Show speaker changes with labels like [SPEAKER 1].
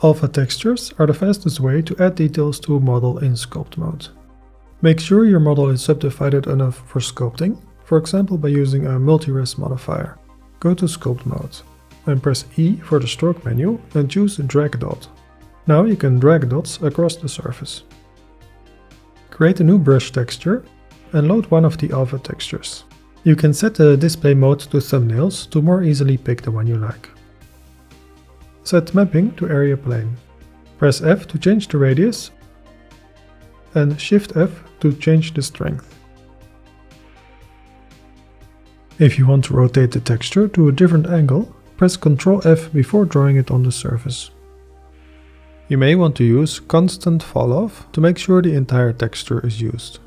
[SPEAKER 1] Alpha textures are the fastest way to add details to a model in Sculpt mode. Make sure your model is subdivided enough for sculpting, for example by using a multi-res modifier. Go to Sculpt mode and press E for the stroke menu and choose Drag Dot. Now you can drag dots across the surface. Create a new brush texture and load one of the alpha textures. You can set the display mode to thumbnails to more easily pick the one you like. Set mapping to area plane. Press F to change the radius and Shift F to change the strength. If you want to rotate the texture to a different angle, press Ctrl F before drawing it on the surface. You may want to use constant falloff to make sure the entire texture is used.